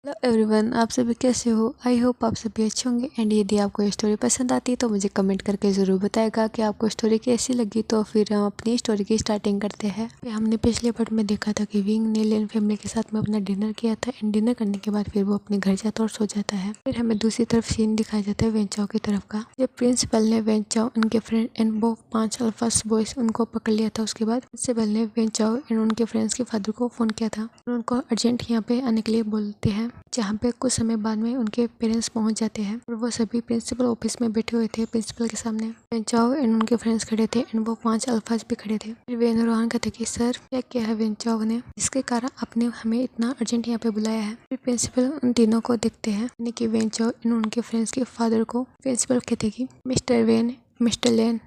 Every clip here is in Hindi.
हेलो एवरीवन, आप सभी कैसे हो। आई होप आप सभी अच्छे होंगे। एंड यदि आपको ये स्टोरी पसंद आती है तो मुझे कमेंट करके ज़रूर बताएगा कि आपको स्टोरी कैसी लगी। तो फिर हम अपनी स्टोरी की स्टार्टिंग करते हैं। हमने पिछले पार्ट में देखा था कि विंग ने लेन फैमिली के साथ में अपना डिनर किया था। एंड डिनर करने के बाद फिर वो अपने घर जाता और सो जाता है। फिर हमें दूसरी तरफ सीन दिखाया जाता है वेंचाओ की तरफ का। जब प्रिंसिपल ने वेंचाओ, उनके फ्रेंड एंड वो 5 अल्फास बॉयज उनको पकड़ लिया था, उसके बाद प्रिंसिपल ने वेंचाओ एंड उनके फ्रेंड्स के फादर को फोन किया था। उनको अर्जेंट यहाँ पे आने के लिए बोलते हैं, जहाँ पे कुछ समय बाद में उनके पेरेंट्स पहुंच जाते हैं और वो सभी प्रिंसिपल ऑफिस में बैठे हुए थे। प्रिंसिपल के सामने वेंचाओ एंड उनके फ्रेंड्स खड़े थे एंड वो 5 अल्फाज भी खड़े थे। फिर वेन रोहन कहते कि सर क्या किया है वेंचाओ ने, जिसके कारण आपने हमें इतना अर्जेंट यहाँ पे बुलाया है। फिर प्रिंसिपल उन तीनों को देखते हैं, यानी कि वेंचाओ एंड उनके फ्रेंड्स के फादर को। प्रिंसिपल कहते कि मिस्टर वेन, मिस्टर लेन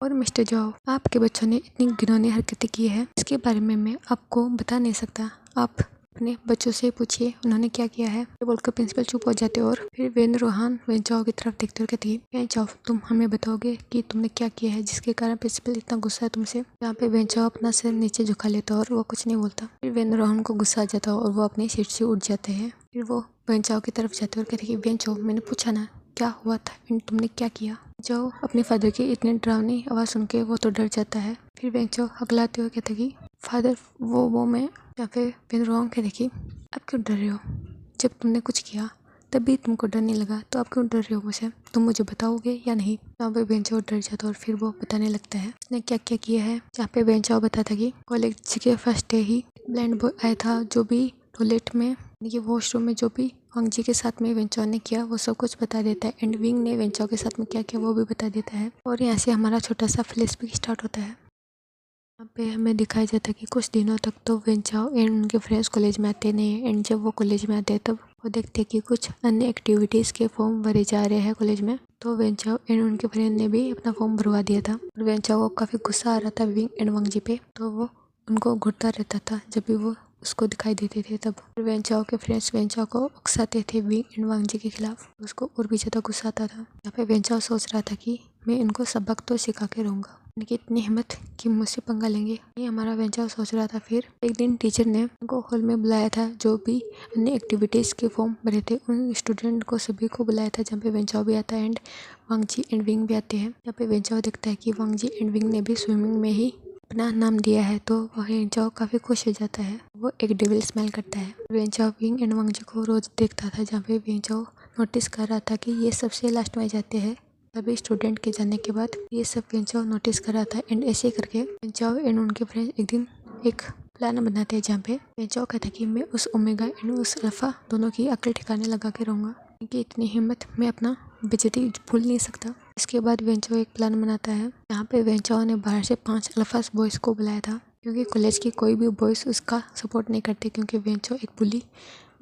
और मिस्टर जाओ, आपके बच्चों ने इतनी घिनौनी हरकतें की है, इसके बारे में मैं आपको बता नहीं सकता। आप अपने बच्चों से पूछिए उन्होंने क्या किया है। ये बोलकर प्रिंसिपल चुप हो जाते और फिर वेन रोहान वेंचाओ की तरफ देखते और कहती है, वेंचाओ तुम हमें बताओगे कि तुमने क्या किया है जिसके कारण प्रिंसिपल इतना गुस्सा है तुमसे। यहाँ पे वेंचाओ अपना सिर नीचे झुका लेता और वो कुछ नहीं बोलता। फिर वेन रोहान को गुस्सा आ जाता और वो अपनी सीट से उठ जाते हैं। फिर वो वेंचाओ की तरफ जाते और कहते कि वेंचाओ मैंने पूछा ना क्या हुआ था एंड तुमने क्या किया। जो अपने फादर की इतनी डरावनी आवाज़ सुन के वो तो डर जाता है। फिर वेंचाओ हकलाते हुए कहते कि फादर वो मैं या फिर वेन रोहान कहते कि आप क्यों डर रहे हो, जब तुमने कुछ किया तभी तुमको डर नहीं लगा, तो आप क्यों डर रहे हो मुझे, तुम मुझे बताओगे या नहीं। यहाँ पे वेंचाओ डर जाता और फिर वो बताने लगता है उसने क्या क्या किया है। यहाँ पे वेंचाओ बताता कि कॉलेज के फर्स्ट डे ही ब्लाइंड बॉय आया था, जो भी टॉयलेट में ये वॉशरूम में जो भी वांग जी के साथ में वेंचाओ ने किया वो सब कुछ बता देता है। एंड विंग ने वेंचाओ के साथ में क्या किया वो भी बता देता है। और यहाँ से हमारा छोटा सा फ्लैशबैक स्टार्ट होता है। यहाँ पे हमें दिखाया जाता है कि कुछ दिनों तक तो वेंचाओ एंड उनके फ्रेंड्स कॉलेज में आते नहीं है। एंड जब वो कॉलेज में आते हैं तब वो देखते हैं कि कुछ अन्य एक्टिविटीज़ के फॉर्म भरे जा रहे हैं कॉलेज में। तो वेंचाओ एंड उनके फ्रेंड ने भी अपना फॉर्म भरवा दिया था। और वेंचाओ को काफ़ी गुस्सा आ रहा था विंग एंड वांग जी पे, तो वो उनको घुटता रहता था जब भी वो उसको दिखाई देते थे। तब वेंचाओ के फ्रेंड्स वेंचाओ को उकसाते थे विंग एंड वांग जी के खिलाफ, उसको और भी ज़्यादा गुस्सा आता था। यहाँ पे वेंचाओ सोच रहा था कि मैं इनको सबक तो सिखा के रहूँगा, इनकी इतनी हिम्मत कि मुझसे पंगा लेंगे, ये हमारा वेंचाओ सोच रहा था। फिर एक दिन टीचर ने उनको हॉल में बुलाया था, जो भी अन्य एक्टिविटीज़ के फॉर्म भरे थे उन स्टूडेंट को सभी को बुलाया था, जहाँ पे वेंचाओ भी आता है एंड वांग जी एंड विंग भी आते हैं। यहाँ पे वेंचाओ देखता है कि वांग जी एंड विंग ने भी स्विमिंग में ही अपना नाम दिया है, तो वेंचाओ काफ़ी खुश हो जाता है। वो एक डेविल स्माइल करता है। वेंचाओ विंग एंड वांग जी को रोज देखता था, जहाँ पे वेंचाओ नोटिस कर रहा था कि ये सबसे लास्ट में जाते हैं। सभी स्टूडेंट के जाने के बाद ये सब वेंचाओ नोटिस कर रहा था। एंड ऐसे करके वेंचाओ एंड उनके फ्रेंड्स एक दिन एक प्लान बनाते हैं, जहाँ पे वेंचाओ कहता है कि मैं उस ओमेगा एंड उस अल्फा दोनों की अकल ठिकाने लगा के रहूँगा, क्योंकि इतनी हिम्मत मैं अपना बेइज्जती भूल नहीं सकता। इसके बाद वेंचाओ एक प्लान बनाता है। यहाँ पे वेंचाओ ने बाहर से 5 अल्फास बॉयज़ को बुलाया था, क्योंकि कॉलेज की कोई भी बॉयज़ उसका सपोर्ट नहीं करते, क्योंकि वेंचाओ एक बुली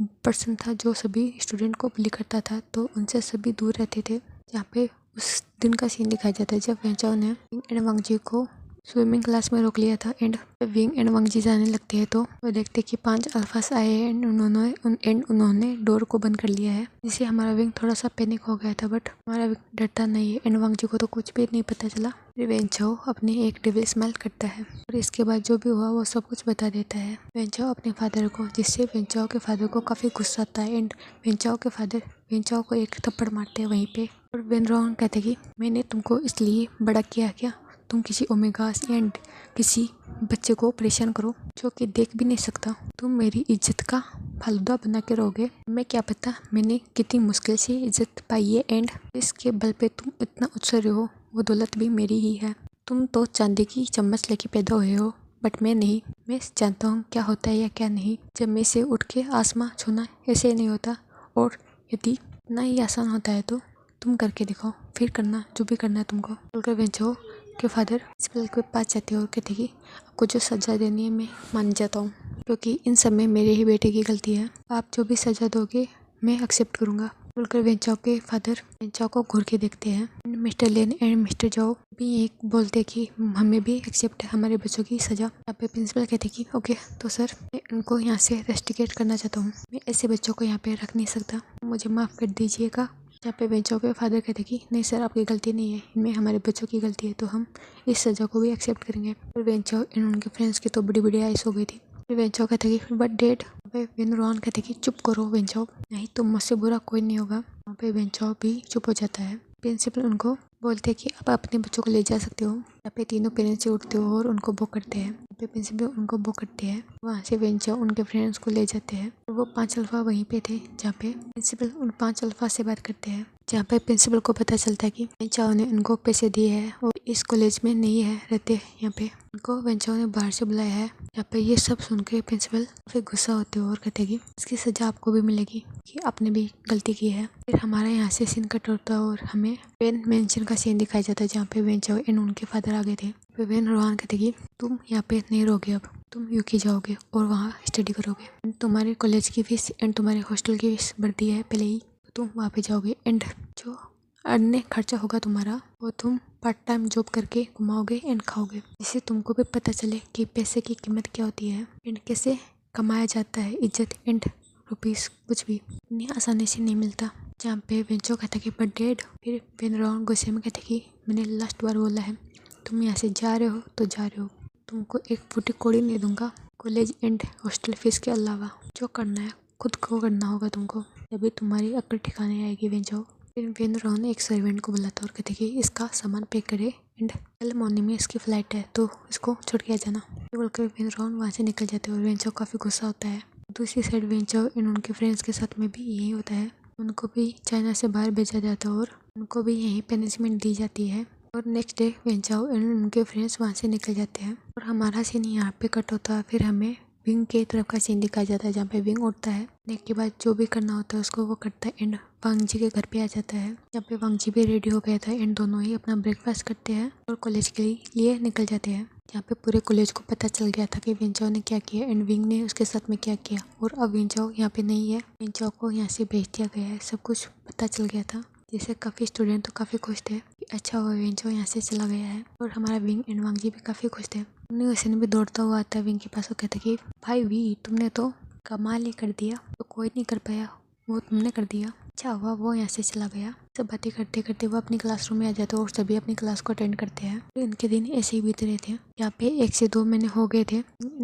पर्सन था जो सभी स्टूडेंट को बुली करता था, तो उनसे सभी दूर रहते थे। यहाँ पे उस दिन का सीन दिखाया जाता है जब वेंचाओ ने विंग एंड वांग जी को स्विमिंग क्लास में रोक लिया था। एंड विंग एंड वांग जी जाने लगते हैं तो वो देखते कि 5 अल्फास आए हैं एंड उन्होंने डोर को बंद कर लिया है, जिससे हमारा विंग थोड़ा सा पैनिक हो गया था। बट हमारा विंग डरता नहीं है एंड वांग जी को तो कुछ भी नहीं पता चला। फिर वेंचाओ अपनी एक डेविल स्माइल करता है और इसके बाद जो भी हुआ वो सब कुछ बता देता है वेंचाओ अपने फादर को, जिससे वेंचाओ के फादर को काफ़ी गुस्सा आता है। एंड वेंचाओ के फादर वेंचाओ को एक थप्पड़ मारते हैं वहीं पे। और वेन रोहन कहते कि मैंने तुमको इसलिए बड़ा किया क्या, तुम किसी ओमेगास एंड किसी बच्चे को परेशान करो जो कि देख भी नहीं सकता, तुम मेरी इज्जत का फालूदा बना के रहोगे। मैं क्या पता मैंने कितनी मुश्किल से इज्जत पाई है एंड इसके बल पे तुम इतना उछल रहे हो, वो दौलत भी मेरी ही है। तुम तो चांदी की चम्मच लेके पैदा हुए हो, बट मैं नहीं। मैं जानता हूँ क्या होता है या क्या नहीं। जब मैं से उठ के आसमां छूना ऐसे नहीं होता, और यदि इतना ही आसान होता है तो तुम करके दिखाओ, फिर करना जो भी करना है तुमको। बोलकर वेंचाओ के फादर प्रिंसिपल के पास जाते हैं और कहते कि आपको जो सज़ा देनी है मैं मान जाता हूँ, क्योंकि इन सब में मेरे ही बेटे की गलती है। आप जो भी सज़ा दोगे मैं एक्सेप्ट करूँगा। बोलकर वेंचाओ के फादर वेंचाओ को घूर के देखते हैं। मिस्टर लेन एंड मिस्टर जाओ भी एक बोलते कि हमें भी एक्सेप्ट है हमारे बच्चों की सज़ा। यहाँ पे प्रिंसिपल कहते कि ओके तो सर मैं उनको यहाँ से रेस्टिकेट करना चाहता हूँ, मैं ऐसे बच्चों को यहाँ पे रख नहीं सकता, मुझे माफ़ कर दीजिएगा। यहाँ पे वेंचाओ के फादर कहते कि नहीं सर आपकी गलती नहीं है, इनमें हमारे बच्चों की गलती है, तो हम इस सज़ा को भी एक्सेप्ट करेंगे। और वेंचाओ एंड उनके फ्रेंड्स की तो बड़ी बड़ी आइस हो गई थी। फिर वेंचो कहते कि बट डैड। विन रोहन कहते कि चुप करो वेंचो, नहीं तो मुझसे बुरा कोई नहीं होगा। वहाँ पे वेंचो भी चुप हो जाता है। प्रिंसिपल उनको बोलते हैं कि अब अपने बच्चों को ले जा सकते हो। यहाँ पे तीनों पेरेंट्स से उठते हो और उनको बुक करते हैं। यहाँ पे प्रिंसिपल उनको बुक करते हैं। वहाँ से वेंचो उनके फ्रेंड्स को ले जाते हैं और वो 5 अल्फा वहीं पे थे जहाँ पे प्रिंसिपल उन 5 अल्फा से बात करते हैं। जहाँ पे प्रिंसिपल को पता चलता है कि वेंचो ने उनको पैसे दिए हैं और इस कॉलेज में नहीं है रहते यहाँ पे, उनको वेंचो ने बाहर से बुलाया है। यहाँ पे ये सब सुन के प्रिंसिपल काफी गुस्सा होते हो और कहते कि इसकी सजा आपको भी मिलेगी कि आपने भी गलती की है। फिर हमारा यहाँ से सीन कट होता है और हमें वेन मेंशन का सीन दिखाया जाता है जहाँ पे वेंचो एंड उनके फादर आ गए थे। फिर वेन रोहन कहते कि तुम यहाँ पे नहीं रहोगे, अब तुम यूके जाओगे और वहाँ स्टडी करोगे। तुम्हारे कॉलेज की फीस एंड तुम्हारे हॉस्टल की फीस बढ़ती है पहले ही, तुम वहाँ पे जाओगे एंड जो अन्य खर्चा होगा तुम्हारा वो तुम पार्ट टाइम जॉब करके कमाओगे एंड खाओगे, जिससे तुमको भी पता चले कि पैसे की कीमत क्या होती है एंड कैसे कमाया जाता है इज्जत एंड रुपीस कुछ भी इतनी आसानी से नहीं मिलता। जहाँ पे वेंचो कहता कि बट डैड। फिर वेन रोहन गुस्से में कहते कि मैंने लास्ट बार बोला है, तुम यहाँ से जा रहे हो तो जा रहे हो, तुमको एक फूटी कौड़ी नहीं दूंगा कॉलेज एंड हॉस्टल फीस के अलावा। जो करना है खुद को करना होगा तुमको, तभी तुम्हारी अक्ल ठिकाने आएगी वेंचो। फिर वेन रोहन एक सर्वेंट को बुलाता और कहते कि इसका सामान पैक करे एंड कल मॉर्निंग में इसकी फ्लाइट है तो इसको छोड़ के आ जाना। बोलकर वेन रोहन वहाँ से निकल जाते हैं और वेंचो काफ़ी गुस्सा होता है। दूसरी साइड वेंचो इन उनके फ्रेंड्स के साथ में भी यही होता है, उनको भी चाइना से बाहर भेजा जाता है और उनको भी यही पनिशमेंट दी जाती है। और नेक्स्ट डे वेंचो एंड उनके फ्रेंड्स वहाँ से निकल जाते हैं और हमारा सीन यहाँ पे कट होता है। फिर हमें विंग के तरफ का सीन दिखाया जाता है जहाँ पे विंग उठता है, के बाद जो भी करना होता है उसको वो करता है एंड वांग जी के घर पे आ जाता है। यहाँ पे वांग जी भी रेडी हो गया था एंड दोनों ही अपना ब्रेकफास्ट करते हैं और कॉलेज के लिए निकल जाते हैं। यहाँ पे पूरे कॉलेज को पता चल गया था कि वेंचो ने क्या किया एंड विंग ने उसके साथ में क्या किया और अब वेंचो यहाँ पे नहीं है, वेंचो को यहाँ से भेज दिया गया है, सब कुछ पता चल गया था। जिससे काफ़ी स्टूडेंट तो काफ़ी खुश थे कि अच्छा हुआ वेंचो यहाँ से चला गया है और हमारा विंग एंड वांग जी भी काफ़ी खुश थे। वैसे भी दौड़ता हुआ आता है विंग के पास और कहता कि भाई वी तुमने तो कमाल ही कर दिया, तो कोई नहीं कर पाया वो तुमने कर दिया, अच्छा हुआ वो यहाँ से चला गया। सब बातें करते करते वो अपनी क्लासरूम में आ जाते और सभी अपनी क्लास को अटेंड करते हैं। तो इनके दिन ऐसे ही बीत रहे थे। यहाँ पे 1 से 2 महीने हो गए थे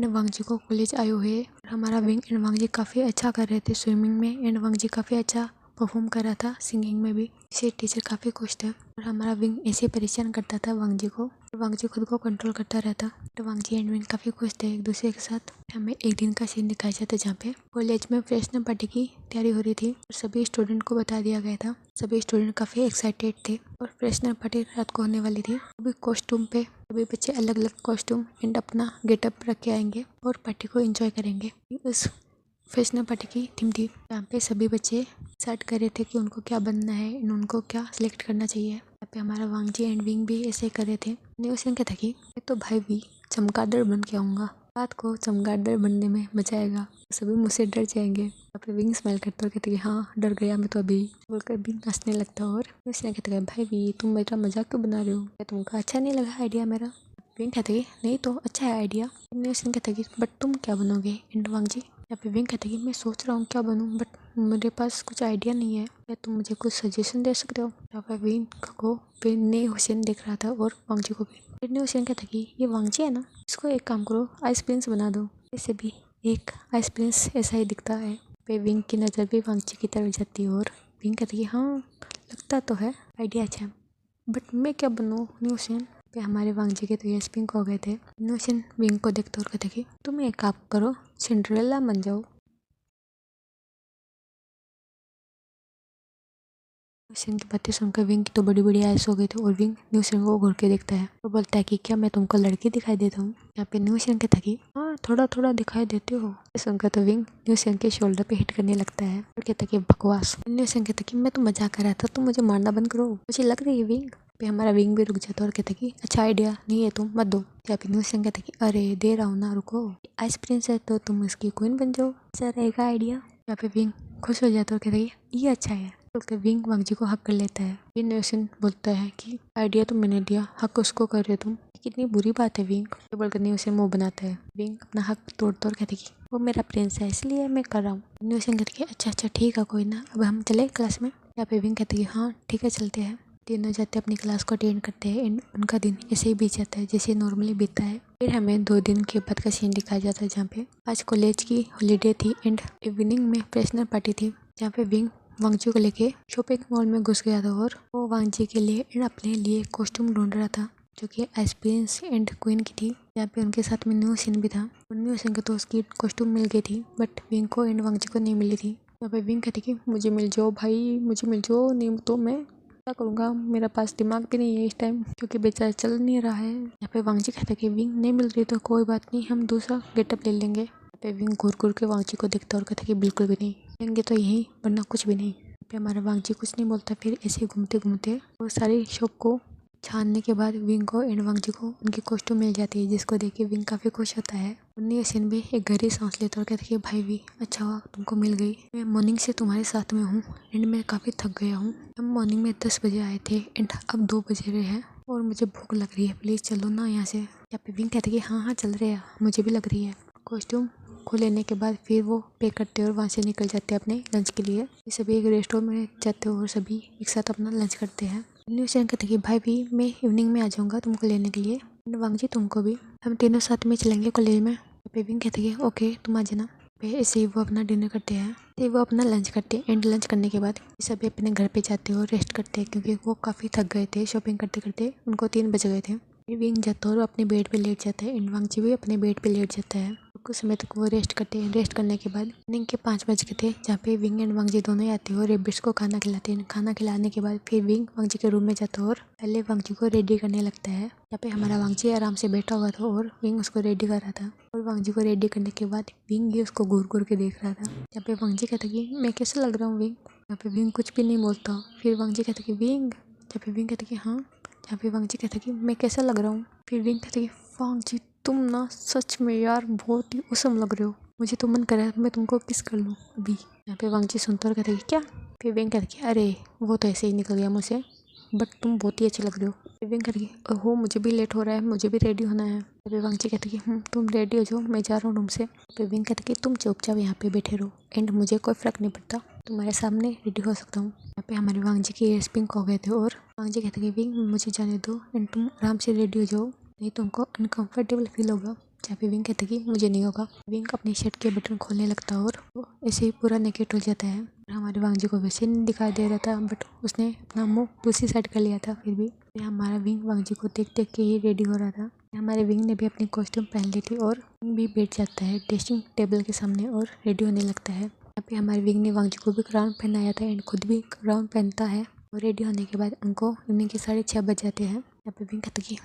वांग जी को कॉलेज आए हुए और हमारा विंग एंड वांग जी काफ़ी अच्छा कर रहे थे स्विमिंग में एंड वांग जी काफ़ी अच्छा परफॉर्म कर रहा था सिंगिंग में भी, इसे टीचर काफ़ी खुश थे। और हमारा विंग ऐसे परेशान करता था वांग जी को और वांग जी खुद को कंट्रोल करता रहता। तो वांग जी एंड विंग काफ़ी खुश थे एक दूसरे के साथ। हमें एक दिन का सीन दिखाया जाता है जहाँ पे कॉलेज में फ्रेशनर पार्टी की तैयारी हो रही थी और सभी स्टूडेंट को बता दिया गया था। सभी स्टूडेंट काफ़ी एक्साइटेड थे और फ्रेशनर पार्टी रात को होने वाली थी। अभी कॉस्ट्यूम पे सभी बच्चे अलग अलग कॉस्ट्यूम एंड अपना गेटअप रख के आएंगे और पार्टी को एंजॉय करेंगे। उस फ्रेशनर पार्टी की थीम थी यहाँ पे सभी बच्चे सेट कर रहे थे कि उनको क्या बनना है एंड उनको क्या सिलेक्ट करना चाहिए। यहाँ पे हमारा वांग जी एंड विंग भी ऐसे कर रहे थे। न्यूसन क्या था कि मैं तो भाई भी चमगादड़ बन के आऊँगा, रात को चमगादड़ बनने में मजा आएगा, सभी मुझसे डर जाएंगे। यहाँ पे विंग स्माइल करते और कहते कि हाँ डर गया मैं तो अभी, बोलकर विंग हंसने लगता और न्यूसन कहते हैं भाई भी तुम मेरा मजाक क्यों बना रहे हो, क्या तुमको अच्छा नहीं लगा आइडिया मेरा। विंग कहते कि नहीं तो अच्छा है आइडिया। न्यूसन कहते कि बट तुम क्या बनोगे एंड वांग जी। यहाँ पे विंग कहते कि मैं सोच रहा हूँ क्या बनूँ बट मेरे पास कुछ आइडिया नहीं है, क्या तुम मुझे कुछ सजेशन दे सकते हो। यहाँ पर विंग को ने हुसैन देख रहा था और वांग जी को भी। फिर हुसैन कहता कि ये वांग जी है ना, इसको एक काम करो आइस प्रिंस बना दो। ऐसे भी एक आइस प्रिंस ऐसा ही दिखता है। पे विंग की नज़र भी वांग जी की तरफ जाती है और विंग कहती कि हाँ लगता तो है आइडिया अच्छा है बट मैं क्या बनूँ न्यूसन। पे हमारे वांग जी के तो यस पिंक हो गए थे। न्यूसन विंग को देखते और कहते कि तुम एक काम करो सिंड्रेला बन जाओ। न्यूसन की बातें सुनकर विंग की तो बड़ी बड़ी आइस हो गई थी और विंग न्यूसन को घूर के देखता है और बोलता है कि क्या मैं तुमको लड़की दिखाई देता हूँ। यहाँ पे न्यूसन कहता है कि हाँ थोड़ा थोड़ा दिखाई देते हो। सुनकर तो विंग न्यूसन के शोल्डर पे हिट करने लगता है और कहता है कि बकवास। न्यूसन कहता है कि मैं तो मजाक कर रहा था, तुम मुझे मारना बंद करो, मुझे लग रही है विंग। पे हमारा विंग भी रुक जाता और कहता कि अच्छा आइडिया नहीं है तुम मत दो। यहाँ पे न्यूसन कहता कि अरे दे रहा हूँ ना रुको, आइस प्रिंस है तो तुम इसकी क्वीन बन जाओ, ऐसा रहेगा आइडिया। यहाँ पे विंग खुश हो जाता और कहता है ये अच्छा है। तो विंग वांग जी को हक कर लेता है। फिर न्यूसन बोलता है कि आइडिया तो मैंने दिया, हक उसको कर रहे तुम, कितनी बुरी बात है विंग। तो बोलकर न्यूसन मुंह बनाता है। विंग अपना हक तोड़ तोड़ कहते कि वो मेरा प्रिंस है इसलिए मैं कर रहा हूँ। न्यूसन कहते कि अच्छा अच्छा ठीक है कोई ना, अब हम चले क्लास में। यहाँ पे विंग कहते कि हाँ ठीक है चलते हैं। तीनों जाते अपनी क्लास को अटेंड करते हैं एंड उनका दिन ऐसे ही बीत जाता है जैसे नॉर्मली बीतता है। फिर हमें 2 दिन के बाद का सीन दिखाया जाता है जहाँ पे आज कॉलेज की हॉलीडे थी एंड इवनिंग में फ्रेशनर पार्टी थी जहाँ पे विंग वांगजी को लेके शॉपिंग मॉल में घुस गया था और वो वांगजी के लिए एंड अपने लिए कॉस्ट्यूम ढूंढ रहा था जो कि एज प्रिंस एंड क्वीन की थी। यहाँ पे उनके साथ में न्यू सिन भी था और न्यू सिन को तो उसकी कॉस्ट्यूम मिल गई थी बट विंग को एंड वांगजी को नहीं मिली थी। यहाँ पे विंग कहती कि मुझे मिल जाओ भाई, मुझे मिल जाओ, नहीं तो मैं क्या करूँगा, मेरा पास दिमाग भी नहीं है इस टाइम क्योंकि बेचारा चल नहीं रहा है। यहाँ पे वांगजी कहता कि विंग नहीं मिल रही तो कोई बात नहीं, हम दूसरा गेटअप ले लेंगे। यहाँ पे विंग घूर घूर के वांगजी को देखता और कहता कि बिल्कुल भी नहीं, लेंगे तो यहीं वरना कुछ भी नहीं। पे हमारा वांगजी कुछ नहीं बोलता। फिर ऐसे घूमते घूमते वो सारी शॉप को छानने के बाद विंग को एंड वांगजी को उनकी कॉस्ट्यूम मिल जाती है जिसको देख के विंग काफ़ी खुश होता है। उन्हीं सीन भी एक गहरी सांस लेता और कहते कि भाई भी अच्छा हुआ तुमको मिल गई, मैं मॉर्निंग से तुम्हारे साथ में हूँ एंड मैं काफ़ी थक गया हूँ। हम मॉर्निंग में 10 बजे आए थे एंड अब 2 बज रहे हैं और मुझे भूख लग रही है, प्लीज़ चलो ना यहाँ से। यहाँ पे विंग कहते कि हाँ हाँ चल रहे हैं, मुझे भी लग रही है। कॉस्ट्यूम को लेने के बाद फिर वो पे करते और वहाँ से निकल जाते हैं अपने लंच के लिए। सभी एक रेस्टोरेंट में जाते हैं और सभी एक साथ अपना लंच करते हैं। न्यू सेन कहते कि भाई भी मैं इवनिंग में आ जाऊँगा तुमको लेने के लिए, वांगजी तुमको भी, हम तीनों साथ में चलेंगे कॉलेज में। विंग कहते कि ओके तुम आ जाना। ऐसे ही वो अपना डिनर करते हैं, फिर वो अपना लंच करते हैं एंड लंच करने के बाद सभी अपने घर पे जाते हैं और रेस्ट करते हैं क्योंकि वो काफ़ी थक गए थे शॉपिंग करते करते, उनको 3 बज गए थे। विंग जाता है और अपने बेड पे लेट जाता है एंड वांगजी भी अपने बेड पे लेट जाता है। कुछ समय तक वो रेस्ट करते हैं। रेस्ट करने के बाद इवनिंग के 5 बज गए थे जहाँ पे विंग एंड वांगजी दोनों ही आते हैं और रेबिट्स को खाना खिलाते हैं। खाना खिलाने के बाद फिर विंग वांगजी के रूम में जाता है और पहले वांगजी को रेडी करने लगता है। यहाँ पे हमारा वांगजी आराम से बैठा हुआ था और विंग उसको रेडी कर रहा था और वांगजी को रेडी करने के बाद विंग ही उसको घूर घूर के देख रहा था। यहाँ पे वांगजी कहता कि मैं कैसा लग रहा हूँ विंग। यहाँ पे विंग कुछ भी नहीं बोलता। फिर वांगजी कहता कि विंग, यहाँ पे विंग कहता कि हाँ। यहाँ पे वांगजी कहता कि मैं कैसा लग रहा हूँ। फिर विंग कहता कि वांगजी तुम ना सच में यार बहुत ही औसम लग रहे हो, मुझे तो मन कर रहा है मैं तुमको किस कर लूँ अभी। यहाँ पे वांगजी सुनता और कहता कि क्या। फिर विंग कहता कि अरे वो तो ऐसे ही निकल गया मुझसे, बट तुम बहुत ही अच्छे लग रहे हो। फिर विंग कहता कि ओहो मुझे भी लेट हो रहा है, मुझे भी रेडी होना है। फिर वांगजी कहता कि तुम रेडी हो जाओ, मैं जा रहा हूँ रूम से। फिर विंग कहता कि तुम चुपचाप यहाँ पे बैठे रहो एंड मुझे कोई फ़र्क नहीं पड़ता, तुम्हारे सामने रेडी हो सकता हूँ। यहाँ पे हमारे वांगजी के इयर्स पिंक हो गए थे और वांगजी कहता कि विंग मुझे जाने दो एंड तुम आराम से रेडी हो जाओ, नहीं तुमको अनकंफर्टेबल फील होगा। जहाँ पे विंग कहता कि मुझे नहीं होगा। विंग अपनी शर्ट के बटन खोलने लगता है और वो ऐसे ही पूरा नेकेट हो जाता है। हमारे वांगजी को वैसे नहीं दिखाई दे रहा था बट उसने अपना मुंह दूसरी साइड कर लिया था। फिर भी हमारा विंग वांगजी को देख देख के ही रेडी हो रहा था। हमारे विंग ने भी अपनी कॉस्ट्यूम पहन ली थी और विंग भी बैठ जाता है ड्रेसिंग टेबल के सामने और रेडी होने लगता है। यहाँ पे हमारे विंग ने वांगजी को भी क्राउन पहनाया था एंड खुद भी क्राउन पहनता है और रेडी होने के बाद उनको इवनिंग के 6:30 बज जाते हैं। यहाँ पे विंग कहता कि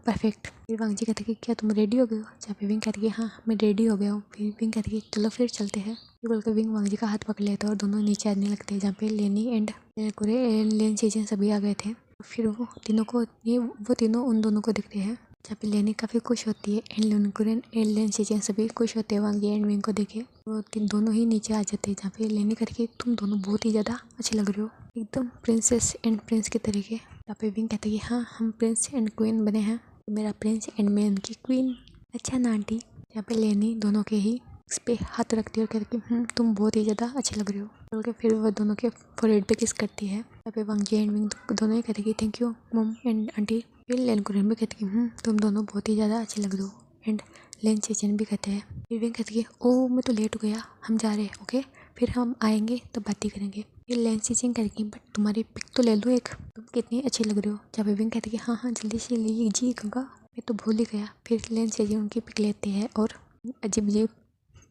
परफेक्ट। फिर वांगजी कहता कि क्या तुम रेडी हो गए हो। जहाँ पे विंग कहता कि हाँ मैं रेडी हो गया हूँ। फिर विंग कहता कि चलो फिर चलते हैं। फिर बोलकर विंग वांगजी का हाथ पकड़ लेता है और दोनों नीचे आने लगते हैं जहाँ पे लेनी एंड लेन चीजें सभी आ गए थे। फिर वो तीनों उन दोनों को दिखते हैं जहाँ पे लेनी काफ़ी खुश होती है एंड लेन चीजें सभी खुश होते हैं वांगी एंड विंग को देखे। वो दोनों ही नीचे आ जाते हैं जहाँ पे लेनी करके तुम दोनों बहुत ही ज़्यादा अच्छे लग रहे हो, एकदम प्रिंसेस एंड प्रिंस के तरीके। यहाँ पे विंग कहते हैं कि हाँ हम प्रिंस एंड क्वीन बने हैं, मेरा प्रिंस एंड मैं उनकी क्वीन। अच्छा ना आंटी। यहाँ पे लेनी दोनों के ही इस पे हाथ रखती है और कहती है तुम बहुत ही ज़्यादा अच्छे लग रहे हो बोल के फिर वो दोनों के फोरहेड पे किस करती है। यहाँ पे वांगी एंड विंग दोनों ही कहते कि थैंक यू मम एंड आंटी। फिर लेन कुरन भी कहती कि तुम दोनों बहुत ही ज़्यादा अच्छे लग रहे हो एंड लेन चेचन भी कहते हैं। फिर विंग कहती है ओ मैं तो लेट हो गया, हम जा रहे हैं ओके, फिर हम आएंगे तब बातें करेंगे। फिर लेन चेचिंग करेगी बट तुम्हारी पिक तो ले लो एक, तुम कितनी अच्छी लग रहे हो। जब विंग कहती है हाँ जल्दी से लीजिए गंगा, मैं तो भूल ही गया। फिर लेन चेचिंग उनकी पिक लेते हैं और अजीब अजीब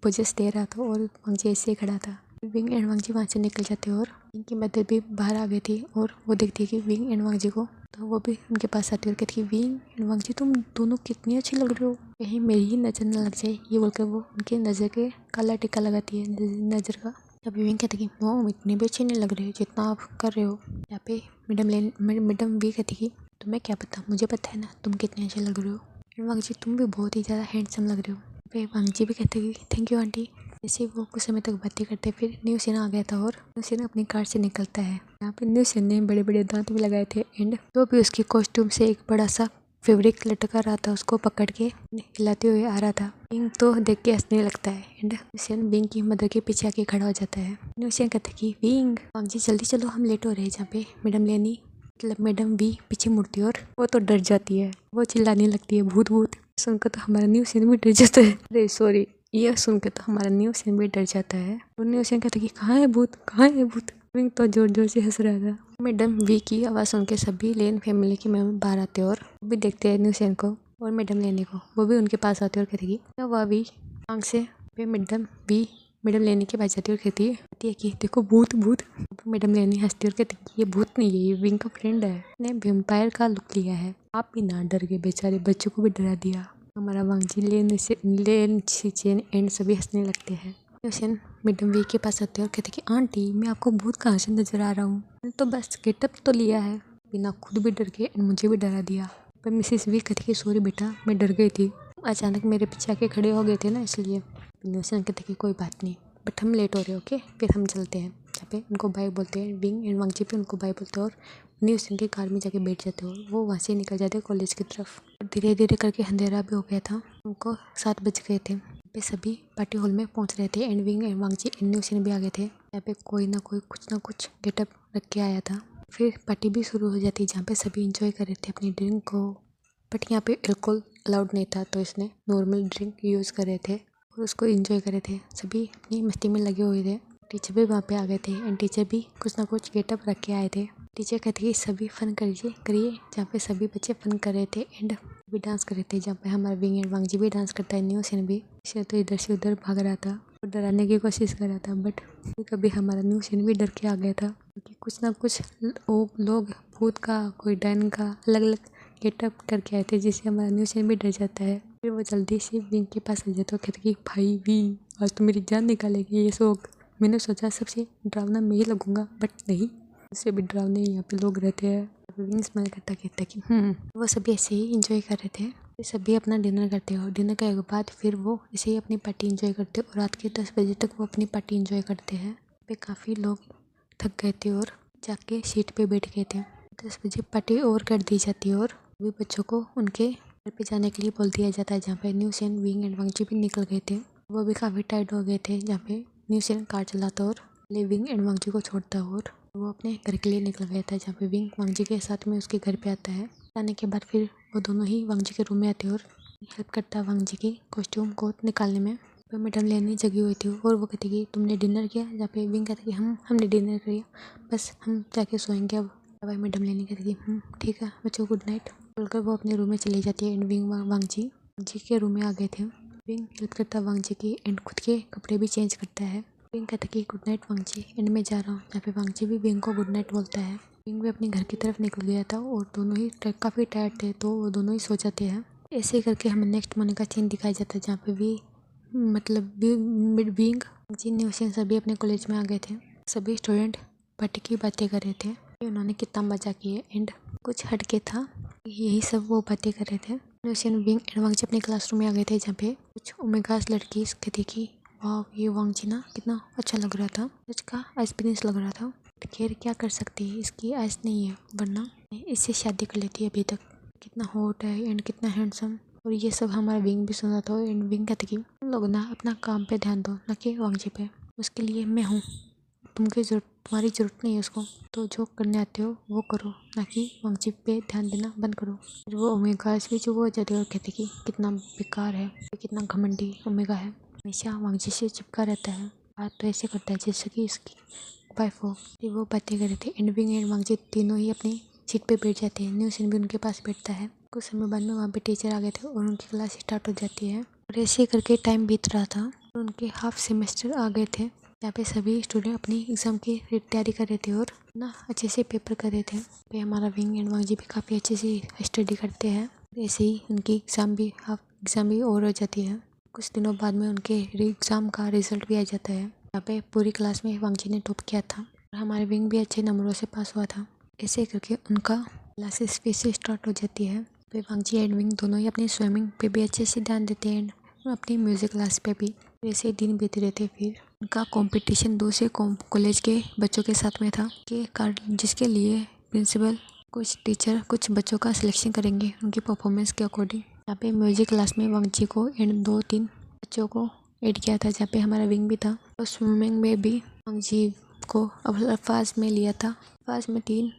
पोजेस दे रहा था और वांगजी ऐसे ही खड़ा था। विंग एंड वांगजी वहाँ से निकल जाते और विंग की मदर भी बाहर आ गई थी और वो देखती है कि विंग एंड वांगजी को, तो वो भी उनके पास आती है और कहती है विंग एंड वांगजी तुम दोनों कितनी अच्छी लग रहे हो, कहीं मेरी ही नज़र न लग जाए। ये बोलकर वो उनके नज़र के काला टिक्का लगाती है नज़र का। तब विंग कहती है मोम इतने भी अच्छे नहीं लग रहे जितना आप कर रहे हो। यहाँ पे मैडम भी कहती कि तुम्हें क्या पता, मुझे पता है ना तुम कितने अच्छे लग रहे हो। वांगजी तुम भी बहुत ही ज़्यादा हैंडसम लग रहे हो। फिर वांगजी भी कहते कि थैंक यू आंटी। ऐसे वो कुछ समय तक बातें करते। फिर न्यू सिन आ गया था और न्यू सिन अपनी कार से निकलता है। यहाँ पे न्यू सिन ने बड़े बड़े दांत भी लगाए थे एंड तो भी उसकी कॉस्ट्यूम से एक बड़ा सा फैब्रिक लटका रहा था, उसको पकड़ के हिलाते हुए आ रहा था। विंग तो देख के हंसने लगता है एंड न्यू सिन विंग की मदर के पीछे आके खड़ा हो जाता है। न्यू सिन कहते कि विंग वांगजी जल्दी चलो हम लेट हो रहे हैं। जहाँ पे मैडम लेनी मतलब मैडम भी पीछे मुड़ती है और वो तो डर जाती है, वो चिल्लाने लगती है भूत भूत। सुनकर तो हमारा न्यू सीन भी डर जाता है। अरे सॉरी, ये सुनकर तो हमारा न्यू सीन भी डर जाता है। और न्यू सीन कहता है कि कहाँ है भूत, कहाँ है भूत। विंग तो जोर जोर से हंस रहा था। मैडम वी की आवाज़ सुन के सभी लेन फैमिली के मेंबर बाहर आते हैं और भी देखते हैं न्यू सीन को और मैडम लेने को। वो भी उनके पास आती है और कहती है क्या हुआ वी, आंख से पे मैडम लेनी के पास जाती है और कहती है कि देखो भूत भूत। मैडम लेनी हंसती है और कहती है ये भूत नहीं है, ये विंग का फ्रेंड है, ने वेम्पायर का लुक लिया है। आप भी ना डर गए, बेचारे बच्चों को भी डरा दिया। हमारा वांगजी लेन चेन एंड सभी हंसने लगते हैं। रोशन मैडम वी के पास आते हैं और कहते कि आंटी मैं आपको भूत कहाँ से नजर आ रहा हूँ, तो बस गेटअप तो लिया है। बिना खुद भी डर गए एंड मुझे भी डरा दिया। पर मिसेस वी कहती कि सॉरी बेटा, मैं डर गई थी, अचानक मेरे पीछे आके खड़े हो गए थे ना इसलिए। रोशन कहते कि कोई बात नहीं, बट हम लेट हो रहे ओके, फिर हम चलते हैं। जहाँ पे उनको बाय बोलते हैं, विंग एंड वांगजी पे उनको बाय बोलते हैं और न्यूज़ की कार में जाके बैठ जाते हो। वो वहाँ से निकल जाते कॉलेज की तरफ। धीरे धीरे करके अंधेरा भी हो गया था, उनको 7 बज गए थे। पे सभी पार्टी हॉल में पहुंच रहे थे एंड विंग एंड वांगजी एंड न्यूज़ भी आ गए थे। यहाँ पे कोई ना कुछ गेटअप रख के आया था। फिर पार्टी भी शुरू हो जाती जहाँ पे सभी इंजॉय कर रहे थे अपनी ड्रिंक को। बट यहाँ पे अल्कोहल अलाउड नहीं था तो इसने नॉर्मल ड्रिंक यूज़ कर रहे थे और उसको इंजॉय कर रहे थे। सभी अपनी मस्ती में लगे हुए थे। टीचर भी वहाँ पे आ गए थे एंड टीचर भी कुछ ना कुछ गेटअप रख के आए थे। टीचर कहती है सभी फन करिए, जहाँ पे सभी बच्चे फन कर रहे थे एंड भी डांस कर रहे थे। जहाँ पे हमारा विंग एंड वांगजी भी डांस करता है, न्यू सीन भी तो इधर से उधर भाग रहा था और डराने की कोशिश कर रहा था। बट कभी हमारा न्यू सीन भी डर के आ गया था क्योंकि कुछ ना कुछ लोग भूत का, कोई डैन का अलग अलग गेटअप करके आए थे, जिससे हमारा न्यू सीन भी डर जाता है। फिर वो जल्दी से विंग के पास आ जाता है, कहते कि भाई विंग आज तो मेरी जान निकालेगी ये शौक। मैंने सोचा सबसे डरावना मैं ही लगूंगा, बट नहीं, उससे भी डरावने यहाँ पे लोग रहते हैं। विंग स्माइल करता कहता कि वो सभी ऐसे ही इंजॉय कर रहे थे। फिर सभी अपना डिनर करते हो, डिनर करने के बाद फिर वो ऐसे ही अपनी पार्टी इंजॉय करते और रात के 10 बजे तक वो अपनी पार्टी इंजॉय करते हैं। पे काफ़ी लोग थक गए थे और जाके सीट पे बैठ गए थे। 10 बजे पार्टी और कर दी जाती है और सभी बच्चों को उनके घर पे जाने के लिए बोल दिया जाता है। जहाँ पे न्यू सीन विंग एंड वांगजी भी निकल गए थे, वो भी काफ़ी टायर्ड हो गए थे। जहाँ पे न्यू सीन कार चलाता और विंग एंड वांगजी को छोड़ता और वो अपने घर के लिए निकल गया था। जहाँ पे विंग वांगजी के साथ में उसके घर पे आता है। आने के बाद फिर वो दोनों ही वांगजी के रूम में आते और हेल्प करता है वांगजी की कॉस्ट्यूम को निकालने में। तो मैडम लेनी जगी हुई थी और वो कहती कि तुमने डिनर किया। जहाँ पे विंग कहता कि हमने डिनर किया, बस हम जाके सोएंगे अब। भाई मैडम लेनी कहती कि ठीक है बच्चों, गुड नाइट बोलकर वो अपने रूम में चली जाती है। एंड विंग वांगजी के रूम में आ गए थे। विंग हेल्प करता है वांगजी की एंड खुद के कपड़े भी चेंज करता है। विंग कहता कि गुड नाइट वांगजी एंड मैं जा रहा हूँ। जहाँ पे वांगजी भी विंग को गुड नाइट बोलता है। विंग भी अपने घर की तरफ निकल गया था और दोनों ही काफ़ी टायर्ड थे तो वो दोनों ही सो जाते हैं। ऐसे करके हमें नेक्स्ट मॉर्निंग का सीन दिखाया जाता है जहाँ पे भी मतलब विंग जी न्यूशन सभी अपने कॉलेज में आ गए थे। सभी स्टूडेंट पार्टी की बातें कर रहे थे कि उन्होंने कितना मजा किया एंड कुछ हटके था, यही सब वो बातें कर रहे थे। न्यूशन विंग एंड वांगजी अपने क्लासरूम में आ गए थे जहाँ पे कुछ ओमेगास लड़की कहती कि वाह ये वांगजी ना कितना अच्छा लग रहा था, इसका एक्सपीरियंस लग रहा था। खैर क्या कर सकती है, इसकी आइस नहीं है वरना इससे शादी कर लेती है। अभी तक कितना हॉट है एंड कितना हैंडसम। और ये सब हमारा विंग भी सुना था एंड विंग कहते कि तुम लोग ना अपना काम पे ध्यान दो ना कि वांगजी पे, उसके लिए मैं हूँ, तुम्हारी ज़रूरत नहीं है उसको, तो जो करने आते हो वो करो ना कि वांगजी पे ध्यान देना बंद करो। फिर वो ओमेगा भी जो वो जाते और कहते कि कितना बेकार है, कितना घमंडी ओमेगा है, हमेशा वांगजी से चिपका रहता है, बात तो ऐसे करता है जैसे कि इसकी वाइफ हो। फिर वो बातें कर रहे थे एंड विंग एंड वांगजी तीनों ही अपनी सीट पे बैठ जाते हैं। न्यू सीन भी उनके पास बैठता है। कुछ समय बाद में वहाँ पे टीचर आ गए थे और उनकी क्लास स्टार्ट हो जाती है। और ऐसे करके टाइम बीत रहा था और उनके हाफ सेमेस्टर आ गए थे। यहाँ पे सभी स्टूडेंट अपनी एग्ज़ाम की तैयारी कर रहे थे और ना अच्छे से पेपर कर रहे थे। पे हमारा विंग एंड वांगजी भी काफ़ी अच्छे से स्टडी करते हैं। ऐसे ही उनकी हाफ एग्ज़ाम भी और हो जाती है। कुछ दिनों बाद में उनके एग्ज़ाम का रिजल्ट भी आ जाता है। यहाँ पे पूरी क्लास में वांगजी ने टॉप किया था और हमारे विंग भी अच्छे नंबरों से पास हुआ था। ऐसे करके उनका क्लासेस फिर से स्टार्ट हो जाती है। फिर वांगजी एंड विंग दोनों ही अपनी स्विमिंग पे भी अच्छे से ध्यान देते हैं और अपनी म्यूज़िक क्लास पे भी। वैसे दिन बीते रहते। फिर उनका कंपटीशन दूसरे कॉलेज के बच्चों के साथ में था जिसके लिए प्रिंसिपल कुछ टीचर कुछ बच्चों का सिलेक्शन करेंगे उनकी परफॉर्मेंस के अकॉर्डिंग। यहाँ पे म्यूजिक क्लास में वांगजी को एंड 2-3 बच्चों को ऐड किया था जहाँ पे हमारा विंग भी था। और स्विमिंग में भी वांगजी को अल्फाज में लिया था। अल्फाज में 3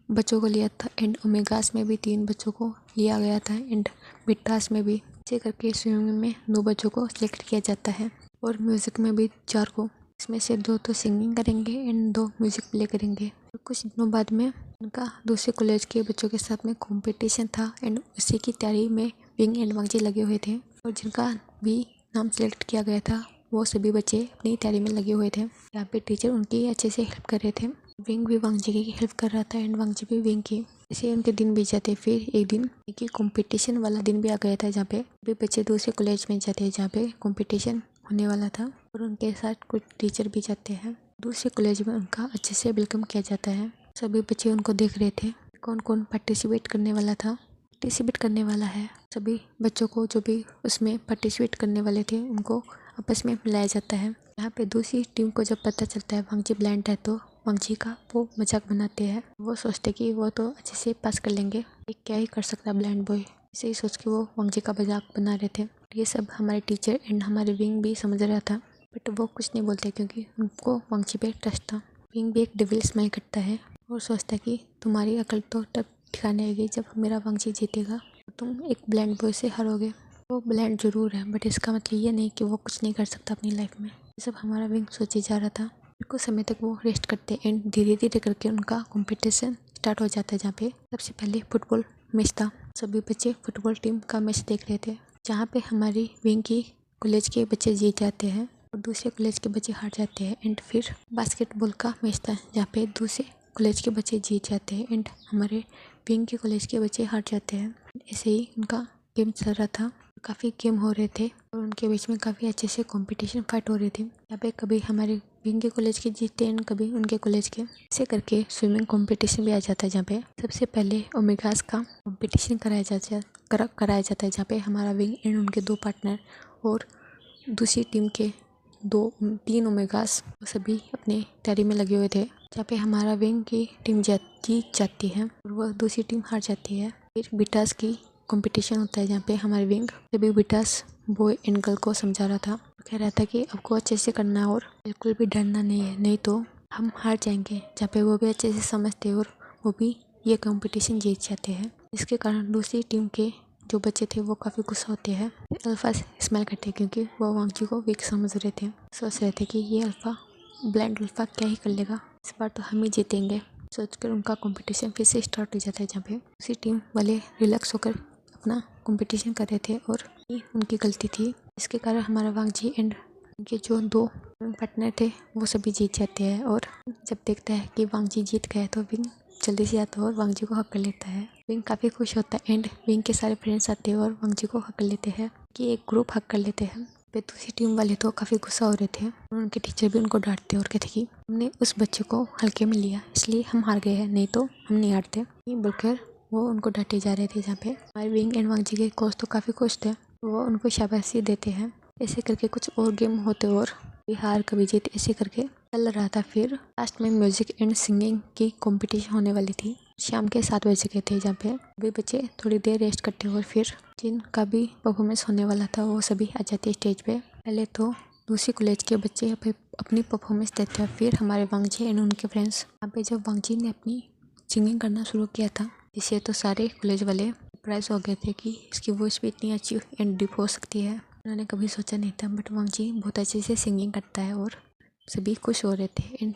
बच्चों को लिया था एंड ओमेगास में भी 3 बच्चों को लिया गया था एंड बीटास में भी। ऐसे करके स्विमिंग में 2 बच्चों को सिलेक्ट किया जाता है और म्यूज़िक में भी 4 को। इसमें से 2 तो सिंगिंग करेंगे एंड 2 म्यूज़िक प्ले करेंगे। और कुछ दिनों बाद में उनका दूसरे कॉलेज के बच्चों के साथ में कंपटीशन था एंड उसी की तैयारी में विंग एंड वांगजी लगे हुए थे और जिनका भी नाम सेलेक्ट किया गया था वो सभी बच्चे अपनी तैयारी में लगे हुए थे। यहाँ पे टीचर उनकी अच्छे से हेल्प कर रहे थे। विंग भी वांगजी की हेल्प कर रहा था एंड वांगजी भी विंग की। ऐसे उनके दिन बीत जाते। फिर एक दिन एक कंपटीशन वाला दिन भी आ गया था जहाँ पे भी बच्चे दूसरे कॉलेज में जाते हैं जहाँ पे कंपटीशन होने वाला था और उनके साथ कुछ टीचर भी जाते हैं। दूसरे कॉलेज में उनका अच्छे से वेलकम किया जाता है। सभी बच्चे उनको देख रहे थे कौन कौन पार्टिसिपेट करने वाला था। पार्टिसिपेट करने वाला है सभी बच्चों को जो भी उसमें पार्टिसिपेट करने वाले थे उनको आपस में मिलाया जाता है। यहाँ पे दूसरी टीम को जब पता चलता है वांगजी ब्लाइंड है तो वांगजी का वो मजाक बनाते हैं। वो सोचते कि वो तो अच्छे से पास कर लेंगे, ये क्या ही कर सकता है ब्लाइंड बॉय, इसे ही सोच के वो वांगजी का मजाक बना रहे थे। ये सब हमारे टीचर एंड हमारे विंग भी समझ रहा था बट वो कुछ नहीं बोलते क्योंकि उनको वांगजी पे ट्रस्ट था। विंग भी एक डेविल स्माइल करता है और सोचता है कि तुम्हारी अकल तो तब ठिकाने आएगी जब मेरा वांगजी जीतेगा, तुम एक ब्लाइंड बॉय से हारोगे। वो ब्लाइंड जरूर है बट इसका मतलब ये नहीं कि वो कुछ नहीं कर सकता अपनी लाइफ में। ये सब हमारा विंग सोचे जा रहा था। कुछ समय तक वो रेस्ट करते एंड धीरे धीरे करके उनका कंपटीशन स्टार्ट हो जाता है जहाँ पे सबसे पहले फुटबॉल मैच था। सभी बच्चे फुटबॉल टीम का मैच देख रहे थे जहाँ पे हमारी विंग की कॉलेज के बच्चे जीत जाते हैं और दूसरे कॉलेज के बच्चे हार जाते हैं। एंड फिर बास्केटबॉल का मैच था जहाँ पे दूसरे कॉलेज के बच्चे जीत जाते हैं एंड हमारे विंग के कॉलेज के बच्चे हार जाते हैं। ऐसे ही उनका गेम चल रहा था। काफ़ी गेम हो रहे थे और उनके बीच में काफ़ी अच्छे से कंपटीशन फाइट हो रही थी। यहाँ पे कभी हमारे विंग के कॉलेज के जीतते हैं कभी उनके कॉलेज के। ऐसे करके स्विमिंग कंपटीशन भी आ जाता है जहाँ पे सबसे पहले ओमेगास का कंपटीशन कराया जाता है जहाँ पे हमारा विंग एंड उनके 2 पार्टनर और दूसरी टीम के 3 ओमेगास सभी अपने तैयारी में लगे हुए थे जहाँ पे हमारा विंग की टीम जीत जाती है और वह दूसरी टीम हार जाती है। फिर बीटास की कंपटीशन होता है जहाँ पे हमारे विंग सभी बीटास बॉय एंड गर्ल को समझा रहा था, कह रहा था कि आपको अच्छे से करना है और बिल्कुल भी डरना नहीं है, नहीं तो हम हार जाएंगे। जहाँ पे वो भी अच्छे से समझते और वो भी ये कंपटीशन जीत जाते हैं। इसके कारण दूसरी टीम के जो बच्चे थे वो काफ़ी गुस्सा होते हैं। अल्फा स्माइल करते हैं क्योंकि वो वांगजी को वीक समझ रहे थे। सोच रहे थे कि ये अल्फा ब्लाइंड अल्फा क्या ही कर लेगा, इस बार तो हम ही जीतेंगे। सोचकर उनका कंपटीशन फिर से स्टार्ट हो जाता है जहाँ पे उसी टीम वाले रिलैक्स होकर अपना कंपटीशन कर रहे थे और ये उनकी गलती थी। इसके कारण हमारा वांगजी एंड उनके जो 2 पार्टनर थे वो सभी जीत जाते हैं। और जब देखता है कि वांगजी जीत गए तो विंग जल्दी से आता है और वांगजी को हक कर लेता है। विंग काफ़ी खुश होता है एंड विंग के सारे फ्रेंड्स आते हैं और वांगजी को हक कर लेते हैं कि एक ग्रुप हक कर लेते हैं। पे दूसरी टीम वाले तो काफ़ी गुस्सा हो रहे थे और उनके टीचर भी उनको डांटते और कहते कि हमने उस बच्चे को हल्के में लिया इसलिए हम हार गए हैं, नहीं तो हम नहीं हारते। ये बोलकर वो उनको डांटे जा रहे थे। जहाँ पे हमारे विंग एंड वांगजी के कोच तो काफ़ी खुश थे, वो उनको शाबाशी देते हैं। ऐसे करके कुछ और गेम होते और कभी हार कभी जीत ऐसे करके चल रहा था। फिर लास्ट में म्यूजिक एंड सिंगिंग की कंपटीशन होने वाली थी। शाम के 7 बजे के थे जहाँ पे अभी बच्चे थोड़ी देर रेस्ट करते और फिर जिनका भी परफॉर्मेंस होने वाला था वो सभी आ जाते स्टेज पे। पहले तो दूसरी कॉलेज के बच्चे अपनी परफॉर्मेंस देते हैं, फिर हमारे वांगजी एंड उनके फ्रेंड्स। यहाँ पे जब वांगजी ने अपनी सिंगिंग करना शुरू किया था जिससे तो सारे कॉलेज वाले सरप्राइज हो गए थे कि इसकी वॉइस भी इतनी अच्छी एंड डीप हो सकती है। उन्होंने कभी सोचा नहीं था बट वांगजी बहुत अच्छे से सिंगिंग करता है और सभी खुश हो रहे थे एंड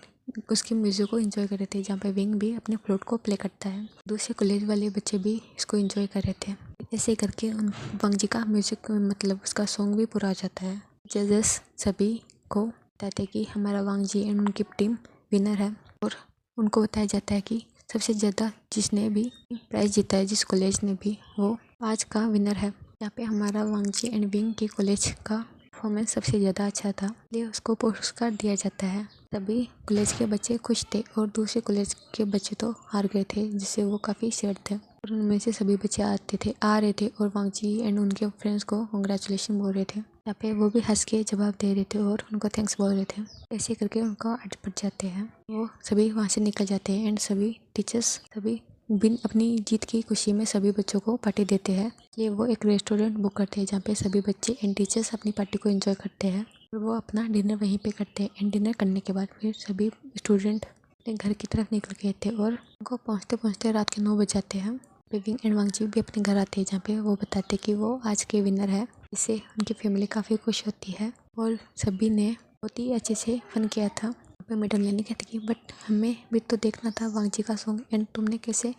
उसकी म्यूज़िक को एंजॉय कर रहे थे। जहाँ पे विंग भी अपने फ्लूट को प्ले करता है, दूसरे कॉलेज वाले बच्चे भी इसको एंजॉय कर रहे थे। ऐसे करके वांगजी का म्यूज़िक मतलब उसका सॉन्ग भी पूरा हो जाता है। जजेस सभी को बताते कि हमारा वांगजी एंड उनकी टीम विनर है और उनको बताया जाता है कि सबसे ज़्यादा जिसने भी प्राइज़ जीता है जिस कॉलेज ने भी वो आज का विनर है। यहाँ पे हमारा वांगजी एंड विंग के कॉलेज का परफॉर्मेंस सबसे ज़्यादा अच्छा था इसलिए उसको पुरस्कार दिया जाता है। सभी कॉलेज के बच्चे खुश थे और दूसरे कॉलेज के बच्चे तो हार गए थे जिससे वो काफ़ी सैड थे और उनमें से सभी बच्चे आ रहे थे और वांगजी एंड उनके फ्रेंड्स को कंग्रेचुलेशन बोल रहे थे। यहाँ पे वो भी हंस के जवाब दे रहे थे और उनको थैंक्स बोल रहे थे। ऐसे करके उनको अट पड़ जाते हैं, वो सभी वहाँ से निकल जाते हैं एंड सभी टीचर्स सभी बिन अपनी जीत की खुशी में सभी बच्चों को पार्टी देते हैं। ये वो एक रेस्टोरेंट बुक करते हैं जहाँ पे सभी बच्चे एंड टीचर्स अपनी पार्टी को एंजॉय करते हैं और वो अपना डिनर वहीं पे करते हैं। एंड डिनर करने के बाद फिर सभी स्टूडेंट अपने घर की तरफ निकल गए थे और उनको पहुँचते पहुँचते रात के 9 बज जाते हैं। विंग एंड वांगजी भी अपने घर आते हैं जहाँ पे वो बताते कि वो आज के विनर है। इससे उनकी फैमिली काफ़ी खुश होती है और सभी ने बहुत ही अच्छे से फन किया था। मैडम लेनी कहती कि बट हमें भी तो देखना था वांगजी का सॉन्ग एंड तुमने कैसे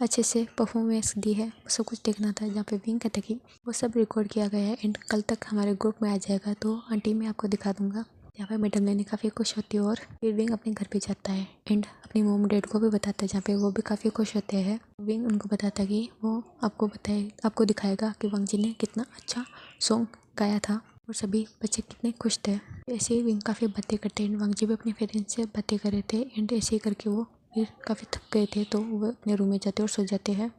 अच्छे से परफॉर्मेंस दी है, सब कुछ देखना था। जहाँ पे विंग कहते कि वो सब रिकॉर्ड किया गया है एंड कल तक हमारे ग्रुप में आ जाएगा तो आंटी मैं आपको दिखा दूंगा। यहाँ पे मैडम लेनी काफ़ी खुश होती है और फिर विंग अपने घर पे जाता है एंड अपनी मोम डैड को भी बताता है, जहाँ पे वो भी काफ़ी खुश होते हैं। विंग उनको बताता है कि वो आपको दिखाएगा कि वांगजी ने कितना अच्छा सॉन्ग गाया था और सभी बच्चे कितने खुश थे। ऐसे ही विंग काफ़ी बातें करते हैं। वांगजी भी अपने पेरेंट्स से बातें कर रहे थे एंड ऐसे ही करके वो फिर काफ़ी थक गए थे तो वो अपने रूम में जाते और सो जाते हैं।